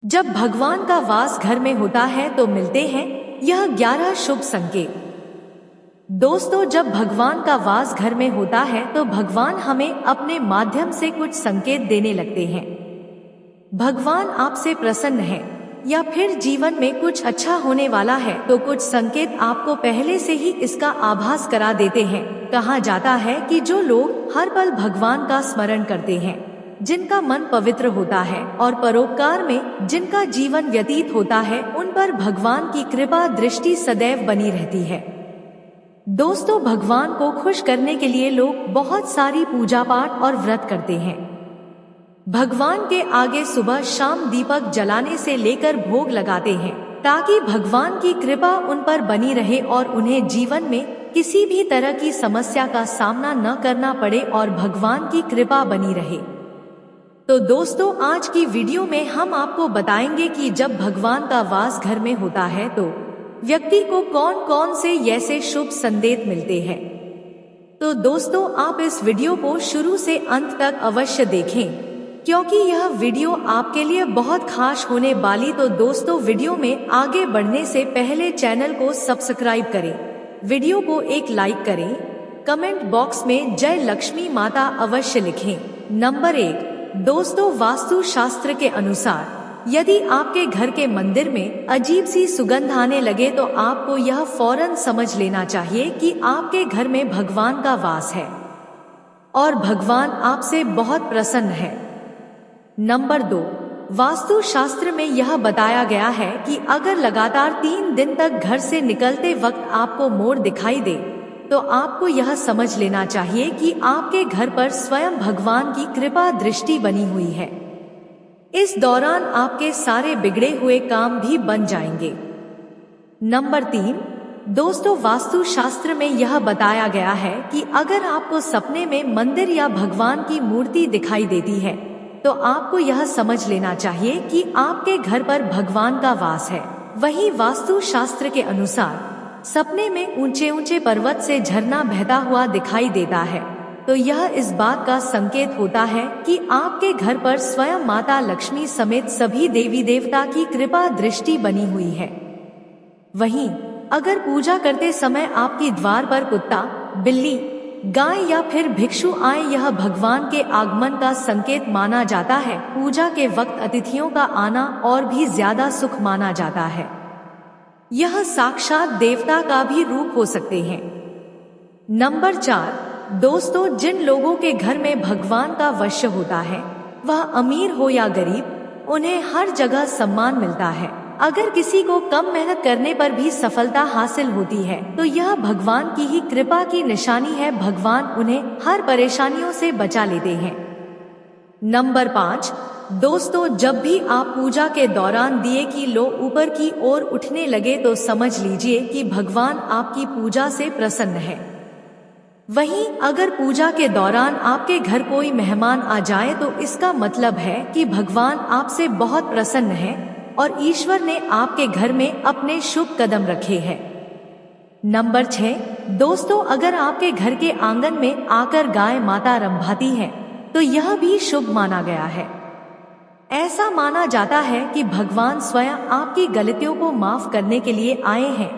जब भगवान का वास घर में होता है तो मिलते हैं यह 11 शुभ संकेत। दोस्तों, जब भगवान का वास घर में होता है तो भगवान हमें अपने माध्यम से कुछ संकेत देने लगते हैं। भगवान आपसे प्रसन्न है या फिर जीवन में कुछ अच्छा होने वाला है तो कुछ संकेत आपको पहले से ही इसका आभास करा देते हैं। कहा जाता है कि जो लोग हर पल भगवान का स्मरण करते हैं, जिनका मन पवित्र होता है और परोपकार में जिनका जीवन व्यतीत होता है, उन पर भगवान की कृपा दृष्टि सदैव बनी रहती है। दोस्तों, भगवान को खुश करने के लिए लोग बहुत सारी पूजा पाठ और व्रत करते हैं। भगवान के आगे सुबह शाम दीपक जलाने से लेकर भोग लगाते हैं ताकि भगवान की कृपा उन पर बनी रहे और उन्हें जीवन में किसी भी तरह की समस्या का सामना न करना पड़े और भगवान की कृपा बनी रहे। तो दोस्तों, आज की वीडियो में हम आपको बताएंगे कि जब भगवान का वास घर में होता है तो व्यक्ति को कौन कौन से ऐसे शुभ संकेत मिलते हैं। तो दोस्तों, आप इस वीडियो को शुरू से अंत तक अवश्य देखें क्योंकि यह वीडियो आपके लिए बहुत खास होने वाली। तो दोस्तों, वीडियो में आगे बढ़ने से पहले चैनल को सब्सक्राइब करें, वीडियो को एक लाइक करें, कमेंट बॉक्स में जय लक्ष्मी माता अवश्य लिखें। नंबर 1, दोस्तों, वास्तु शास्त्र के अनुसार यदि आपके घर के मंदिर में अजीब सी सुगंध आने लगे तो आपको यह फौरन समझ लेना चाहिए कि आपके घर में भगवान का वास है और भगवान आपसे बहुत प्रसन्न है। नंबर 2, वास्तु शास्त्र में यह बताया गया है कि अगर लगातार 3 दिन तक घर से निकलते वक्त आपको मोर दिखाई दे तो आपको यह समझ लेना चाहिए कि आपके घर पर स्वयं भगवान की कृपा दृष्टि बनी हुई है। इस दौरान आपके सारे बिगड़े हुए काम भी बन जाएंगे। नंबर 3, दोस्तों, वास्तु शास्त्र में यह बताया गया है कि अगर आपको सपने में मंदिर या भगवान की मूर्ति दिखाई देती है तो आपको यह समझ लेना चाहिए कि आपके घर पर भगवान का वास है। वहीं वास्तु शास्त्र के अनुसार सपने में ऊंचे ऊंचे पर्वत से झरना बहता हुआ दिखाई देता है तो यह इस बात का संकेत होता है कि आपके घर पर स्वयं माता लक्ष्मी समेत सभी देवी देवता की कृपा दृष्टि बनी हुई है। वहीं अगर पूजा करते समय आपकी द्वार पर कुत्ता, बिल्ली, गाय या फिर भिक्षु आए, यह भगवान के आगमन का संकेत माना जाता है। पूजा के वक्त अतिथियों का आना और भी ज्यादा सुख माना जाता है। यह साक्षात देवता का भी रूप हो सकते हैं। नंबर 4, दोस्तों, जिन लोगों के घर में भगवान का वश्य होता है, वह अमीर हो या गरीब, उन्हें हर जगह सम्मान मिलता है। अगर किसी को कम मेहनत करने पर भी सफलता हासिल होती है तो यह भगवान की ही कृपा की निशानी है। भगवान उन्हें हर परेशानियों से बचा लेते हैं। नंबर 5, दोस्तों, जब भी आप पूजा के दौरान दिए की लो ऊपर की ओर उठने लगे तो समझ लीजिए कि भगवान आपकी पूजा से प्रसन्न है। वहीं अगर पूजा के दौरान आपके घर कोई मेहमान आ जाए तो इसका मतलब है कि भगवान आपसे बहुत प्रसन्न है और ईश्वर ने आपके घर में अपने शुभ कदम रखे हैं। नंबर 6, दोस्तों, अगर आपके घर के आंगन में आकर गाय माता रंभाती है तो यह भी शुभ माना गया है। ऐसा माना जाता है कि भगवान स्वयं आपकी गलतियों को माफ करने के लिए आए हैं।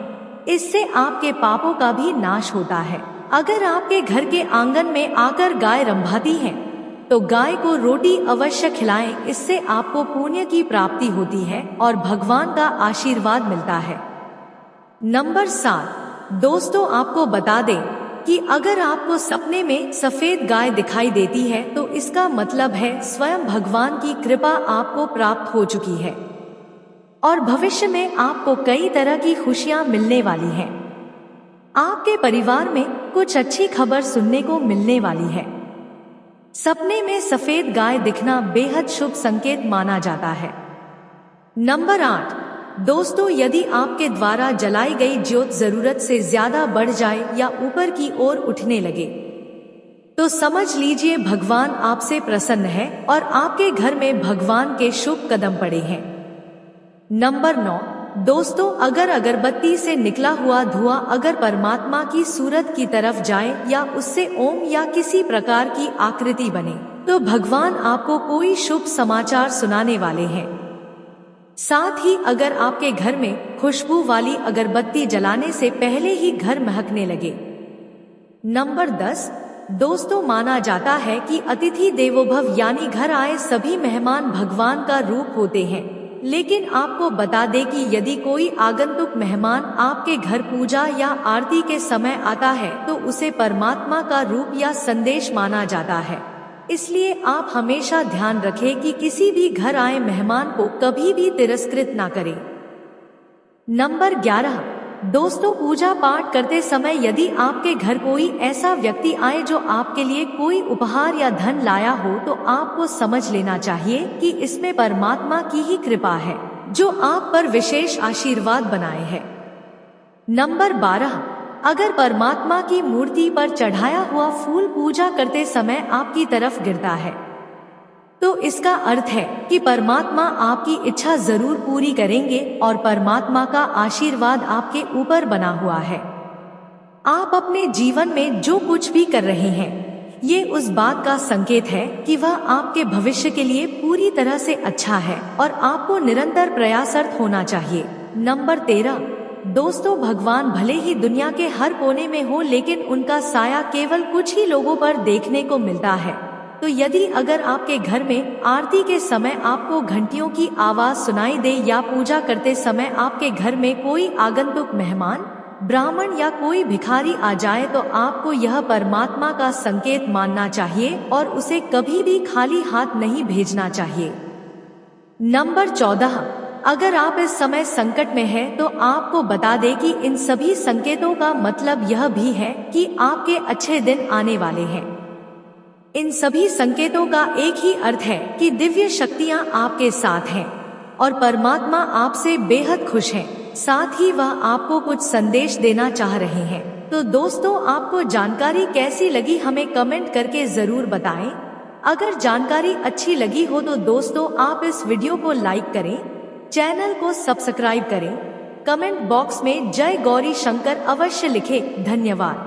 इससे आपके पापों का भी नाश होता है। अगर आपके घर के आंगन में आकर गाय रंभाती है तो गाय को रोटी अवश्य खिलाएं, इससे आपको पुण्य की प्राप्ति होती है और भगवान का आशीर्वाद मिलता है। नंबर 7, दोस्तों, आपको बता दें कि अगर आपको सपने में सफेद गाय दिखाई देती है तो इसका मतलब है स्वयं भगवान की कृपा आपको प्राप्त हो चुकी है और भविष्य में आपको कई तरह की खुशियां मिलने वाली हैं। आपके परिवार में कुछ अच्छी खबर सुनने को मिलने वाली है। सपने में सफेद गाय दिखना बेहद शुभ संकेत माना जाता है। नंबर 8, दोस्तों, यदि आपके द्वारा जलाई गई ज्योत जरूरत से ज्यादा बढ़ जाए या ऊपर की ओर उठने लगे तो समझ लीजिए भगवान आपसे प्रसन्न है और आपके घर में भगवान के शुभ कदम पड़े हैं। नंबर 9, दोस्तों, अगर अगरबत्ती से निकला हुआ धुआं अगर परमात्मा की सूरत की तरफ जाए या उससे ओम या किसी प्रकार की आकृति बने तो भगवान आपको कोई शुभ समाचार सुनाने वाले हैं। साथ ही अगर आपके घर में खुशबू वाली अगरबत्ती जलाने से पहले ही घर महकने लगे। नंबर 10, दोस्तों माना जाता है कि अतिथि देवो भव यानी घर आए सभी मेहमान भगवान का रूप होते हैं। लेकिन आपको बता दें कि यदि कोई आगंतुक मेहमान आपके घर पूजा या आरती के समय आता है तो उसे परमात्मा का रूप या संदेश माना जाता है। इसलिए आप हमेशा ध्यान रखें कि किसी भी घर आए मेहमान को कभी भी तिरस्कृत ना करें। नंबर 11, दोस्तों पूजा पाठ करते समय यदि आपके घर कोई ऐसा व्यक्ति आए जो आपके लिए कोई उपहार या धन लाया हो तो आपको समझ लेना चाहिए कि इसमें परमात्मा की ही कृपा है जो आप पर विशेष आशीर्वाद बनाए है। नंबर 12, अगर परमात्मा की मूर्ति पर चढ़ाया हुआ फूल पूजा करते समय आपकी तरफ गिरता है तो इसका अर्थ है कि परमात्मा आपकी इच्छा जरूर पूरी करेंगे और परमात्मा का आशीर्वाद आपके ऊपर बना हुआ है। आप अपने जीवन में जो कुछ भी कर रहे हैं ये उस बात का संकेत है कि वह आपके भविष्य के लिए पूरी तरह से अच्छा है और आपको निरंतर प्रयासरत होना चाहिए। नंबर 13, दोस्तों भगवान भले ही दुनिया के हर कोने में हो लेकिन उनका साया केवल कुछ ही लोगों पर देखने को मिलता है। तो यदि अगर आपके घर में आरती के समय आपको घंटियों की आवाज सुनाई दे या पूजा करते समय आपके घर में कोई आगंतुक मेहमान, ब्राह्मण या कोई भिखारी आ जाए तो आपको यह परमात्मा का संकेत मानना चाहिए और उसे कभी भी खाली हाथ नहीं भेजना चाहिए। नंबर 14, अगर आप इस समय संकट में हैं तो आपको बता दें कि इन सभी संकेतों का मतलब यह भी है कि आपके अच्छे दिन आने वाले हैं। इन सभी संकेतों का एक ही अर्थ है कि दिव्य शक्तियां आपके साथ हैं और परमात्मा आपसे बेहद खुश हैं। साथ ही वह आपको कुछ संदेश देना चाह रहे हैं। तो दोस्तों आपको जानकारी कैसी लगी हमें कमेंट करके जरूर बताएं। अगर जानकारी अच्छी लगी हो तो दोस्तों आप इस वीडियो को लाइक करें, चैनल को सब्सक्राइब करें, कमेंट बॉक्स में जय गौरी शंकर अवश्य लिखें। धन्यवाद।